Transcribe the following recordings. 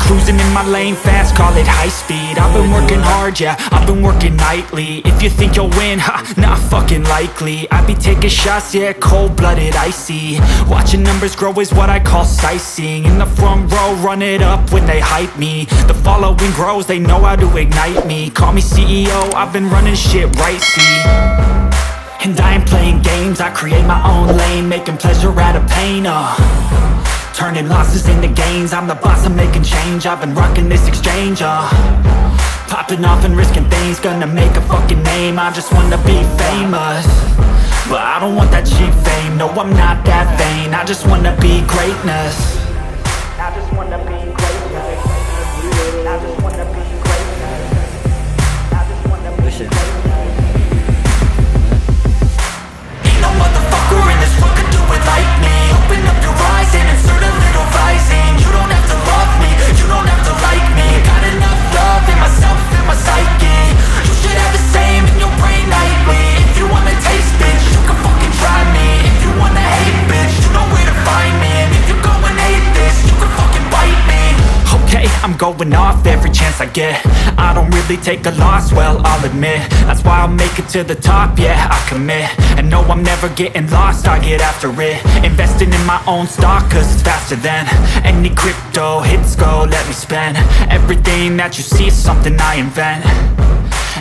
cruising in my lane fast, call it high speed. I've been working hard, yeah, I've been working nightly. If you think you'll win, ha, not fucking likely. I be taking shots, yeah, cold-blooded, icy. Watching numbers grow is what I call sightseeing. In the front row, run it up when they hype me. The following grows, they know how to ignite me. Call me CEO, I've been running shit right, see. And I ain't playing games, I create my own lane, making pleasure out of pain, turning losses into gains. I'm the boss, I'm making change. I've been rocking this exchange, popping off and risking things. Gonna make a fucking name. I just wanna be famous, but I don't want that cheap fame. No, I'm not that vain. I just wanna be greatness. I just wanna be greatness. I just wanna be greatness. I just wanna be greatness. Ain't no motherfucker in this world could do it like me. Open up your eyes and insert a little rising. You don't have to love me, you don't have to like me. Got enough love in myself, in my psyche. You should have the same in your brain nightly. If you wanna taste, bitch, you can fucking try me. If you wanna hate, bitch, you know where to find me. And if you go and hate this, you can fucking bite me. Okay, I'm going off every chance I get. I don't really take a loss, well, I'll admit. That's why I'll make it to the top, yeah, I commit. And no, I'm never getting lost, I get after it. Investing in my own stock, cause it's faster than any crypto hits go, let me spend. Everything that you see is something I invent,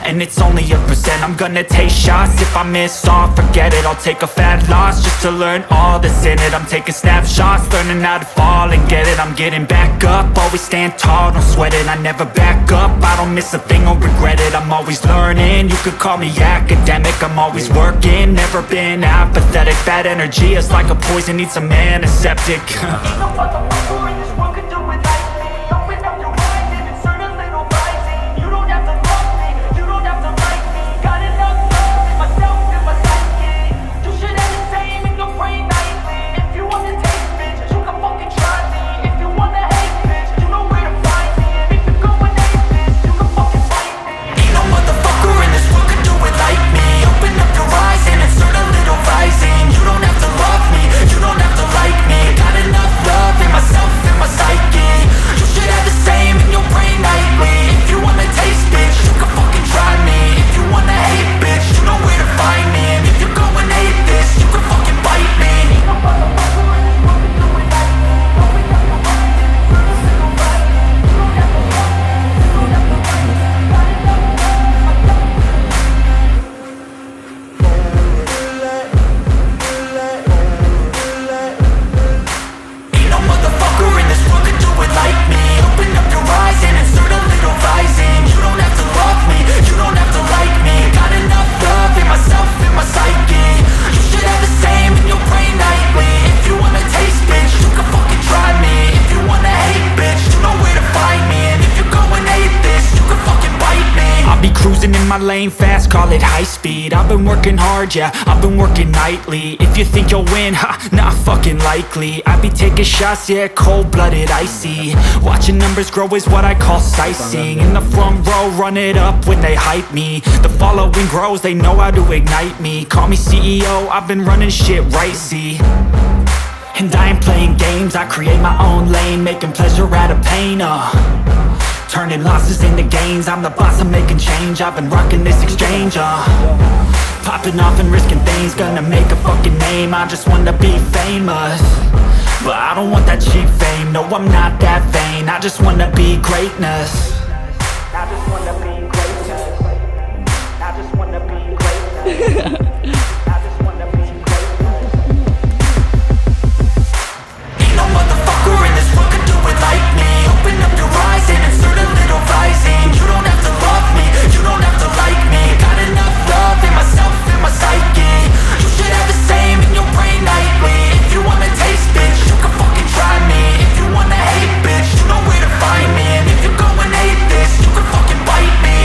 and it's only a percent. I'm gonna take shots, if I miss all, forget it. I'll take a fat loss just to learn all that's in it. I'm taking snapshots, learning how to fall and get it. I'm getting back up, always stand tall, don't sweat it. I never back up, I don't miss a thing or regret it. I'm always learning, you could call me academic. I'm always working, never been apathetic. Bad energy is like a poison, needs some antiseptic. Lane fast, call it high speed. I've been working hard, yeah, I've been working nightly. If you think you'll win, ha, not fucking likely. I be taking shots, yeah, cold-blooded, icy. Watching numbers grow is what I call sightseeing. In the front row, run it up when they hype me. The following grows, they know how to ignite me. Call me CEO, I've been running shit right, see. And I ain't playing games, I create my own lane, making pleasure out of pain, turning losses into gains. I'm the boss, I'm making change. I've been rocking this exchange, popping off and risking things. Gonna make a fucking name. I just wanna be famous, but I don't want that cheap fame. No, I'm not that vain. I just wanna be greatness. I just wanna be greatness. I just wanna be greatness. I just wanna be greatness. Ain't no motherfucker in this world could do it like me. Open up your eyes and insert a little rising. You don't have to love me, you don't have to like me. Got enough love in myself, in my psyche. You should have the same in your brain nightly. If you wanna taste, bitch, you can fucking try me. If you wanna hate, bitch, you know where to find me. And if you go and hate this, you can fucking bite me.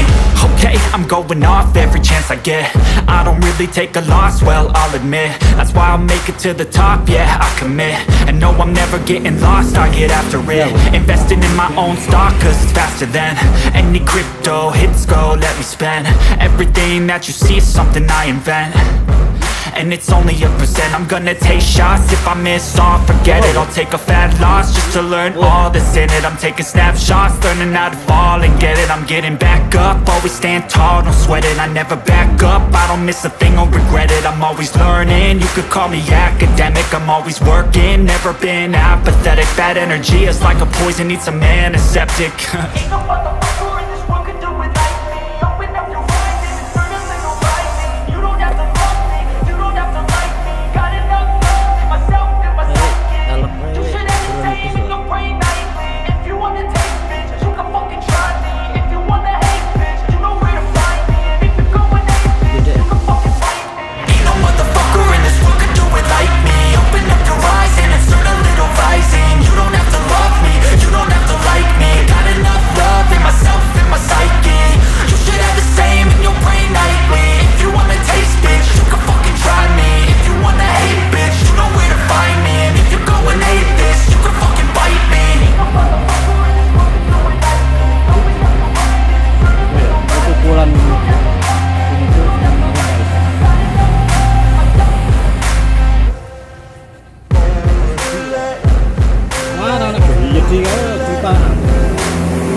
Okay, I'm going off every chance I get. I don't really take a loss, well, I'll admit. That's why I'll make it to the top, yeah, I commit. And no, I'm never getting lost, I get after it. Investing in my own stock, cause it's faster than any crypto hits go, let me spend. Everything that you see is something I invent, and it's only a percent. I'm gonna take shots, if I miss all, forget it. I'll take a fat loss just to learn all that's in it. I'm taking snapshots, learning how to fall and get it. I'm getting back up, always stand tall, don't sweat it. I never back up, I don't miss a thing or regret it. I'm always learning, you could call me academic. I'm always working, never been apathetic. Bad energy is like a poison, needs a man, a septic. Ain't no motherfucker in this world can do it like me. Open up your eyes and insert a little rising. You don't have to love me, you don't have to like me. Got enough love in myself and my psyche. You should have the same in your brain nightly. If you wanna taste, bitch, you can fucking try me. If you wanna hate, bitch, you know where to find me. And if you're going hate, bitch, you can fucking fight me. Ain't no motherfucker in this world can do it like me. Open up your eyes and insert a little rising. You don't have to love me, you don't have to like me. Got enough love in myself and my psyche. You should have the same in your brain nightly. If you wanna taste, bitch, you can fucking try me. If you wanna hate, bitch, you know where to find me. And if you're going hate this, you can fucking bite me. Pukulan ini tuh memang baik. Mana anak iya sih kita.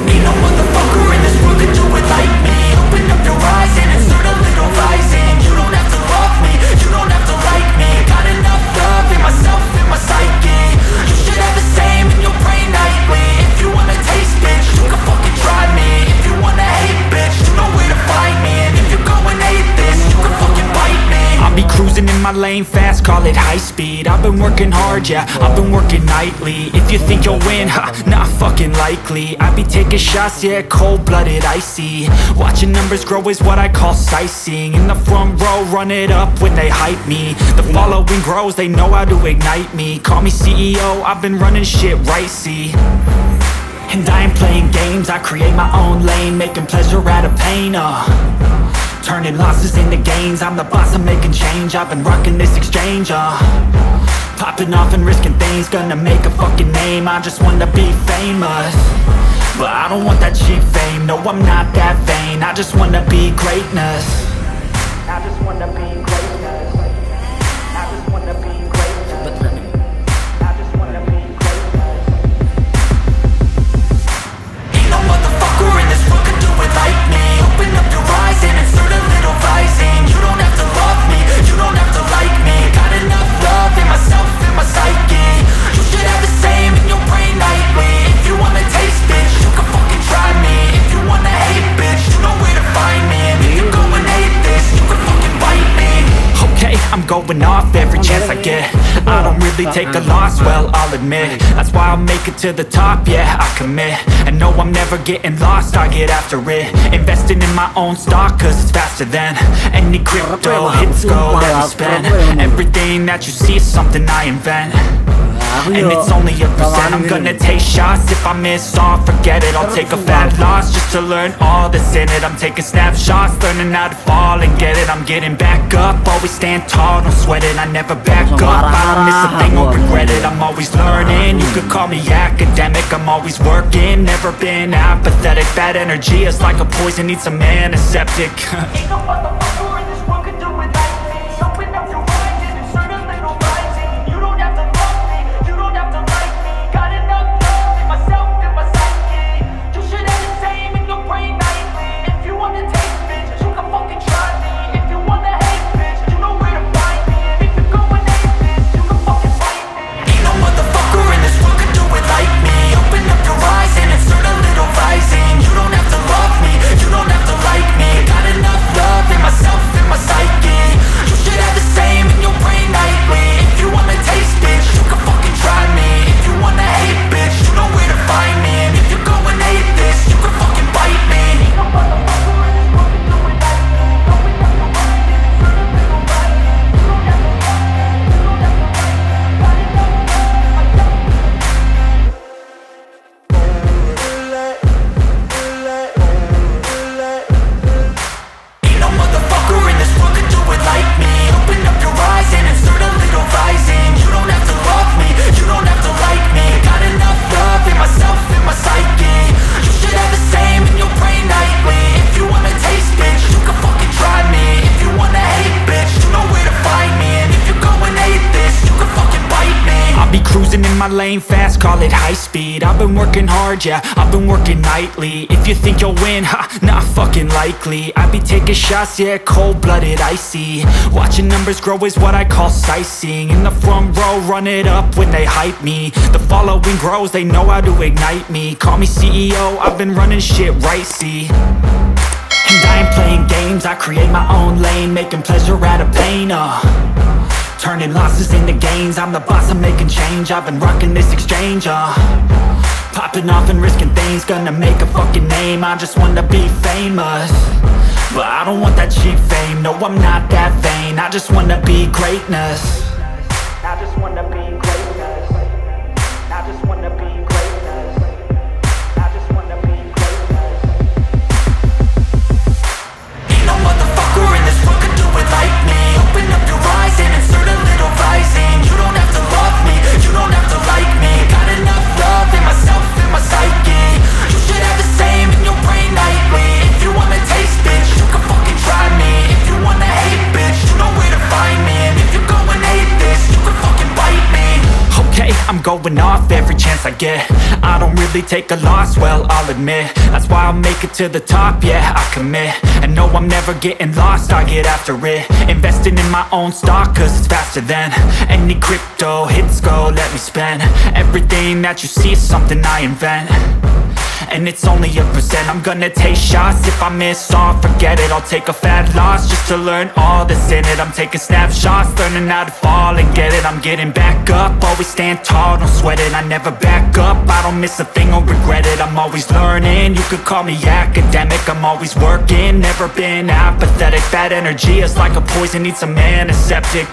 Ain't no motherfucker in this world can do it like me. Open up your eyes and insert a little rising. You don't have to love me, you don't have to like me. Got enough love in myself and my psyche. You should have the same in your brain nightly. If you wanna taste, bitch, you can fucking try me. If you wanna hate, bitch, you know where to find me. And if you're going hate this, you can fucking bite me. I'll be cruising in my lane fast, call it high speed. I've been working hard, yeah, I've been working nightly. If you think you'll win, ha, not fucking likely. I be taking shots, yeah, cold-blooded, icy. Watching numbers grow is what I call sightseeing. In the front row, run it up when they hype me. The following grows, they know how to ignite me. Call me CEO, I've been running shit right, see. And I ain't playing games, I create my own lane. Making pleasure out of pain, turning losses into gains. I'm the boss, I'm making change. I've been rocking this exchange, popping off and risking things. Gonna make a fucking name, I just wanna be famous. But I don't want that cheap fame, no I'm not that vain. I just wanna be greatness. I just wanna be greatness. I just wanna be greatness. I just wanna be greatness. Ain't no motherfucker in this world can do it like me. Open up your eyes and insert a little rising. You don't have to love me, you don't have to like me. Got enough love in myself and my psyche. You should have the same in your brain nightly. If you wanna taste, bitch, you can fucking try me. If you wanna hate, bitch, you know where to find me. And if you're going hate this, you can fucking bite me. Okay, I'm going off every chance I get. I don't really take a loss, well, I'll admit. That's why I'll make it to the top, yeah, I commit. And no, I'm never getting lost, I get after it. Investing in my own stock, cause it's faster than any crypto. Hits go, let me spend. Everything that you see is something I invent. And it's only a percent. I'm gonna take shots, if I miss all, forget it. I'll take a fat loss just to learn all that's in it. I'm taking snapshots, learning how to fall and get it. I'm getting back up, always stand tall, don't sweat it. I never back up, I don't miss a thing or regret it. I'm always learning, you could call me academic. I'm always working, never been apathetic. Bad energy is like a poison, needs a man, a septic. Ain't no motherfucker in this world can do it like me. Open up your eyes and insert a little rising. You don't have to love me, you don't have to like me. Got enough love in myself and my psyche. You should have the same in your brain nightly. If you wanna taste, bitch, you can fucking try me. If you wanna hate, bitch, you know where to find me. And if you're going hate this, you can fucking fight me. Ain't no motherfucker in this world can do it like me. Open up your eyes and insert a little rising. You don't have to love me, you don't have to like me. Got enough love in my in my lane fast, call it high speed. I've been working hard, yeah, I've been working nightly. If you think you'll win, ha, not fucking likely. I be taking shots, yeah, cold-blooded, icy. Watching numbers grow is what I call sightseeing. In the front row, run it up when they hype me. The following grows, they know how to ignite me. Call me CEO, I've been running shit right, see. And I ain't playing games, I create my own lane, making pleasure out of pain, turning losses into gains. I'm the boss, I'm making change. I've been rocking this exchange, popping off and risking things. Gonna make a fucking name, I just wanna be famous. But I don't want that cheap fame, no I'm not that vain. I just wanna be greatness. I just wanna be greatness. I just wanna be greatness. I just wanna be greatness. Ain't no motherfucker in this world could do it like me. Open up your eyes and insert a little rising. You don't have to love me, you don't have to like me. Got enough love in myself, in my psyche. You should have the same in your brain nightly. If you wanna taste, bitch, you can fucking try me. If you wanna hate, bitch, you know where to find me. And if you're going hate this, you can fucking bite me. Okay, I'm going off every chance I get. I don't really take a loss, well, I'll admit. That's why I'll make it to the top, yeah, I commit. And no, I'm never getting lost, I get after it. Investing in my own stock, cause it's faster than any crypto hits go, let me spend. Everything that you see is something I invent, and it's only a percent. I'm gonna take shots, if I miss all, forget it. I'll take a fat loss just to learn all that's in it. I'm taking snapshots, learning how to fall and get it. I'm getting back up, always stand tall, don't sweat it. I never back up, I don't miss a thing or regret it. I'm always learning, you could call me academic. I'm always working, never been apathetic. Bad energy is like a poison, needs some antiseptic.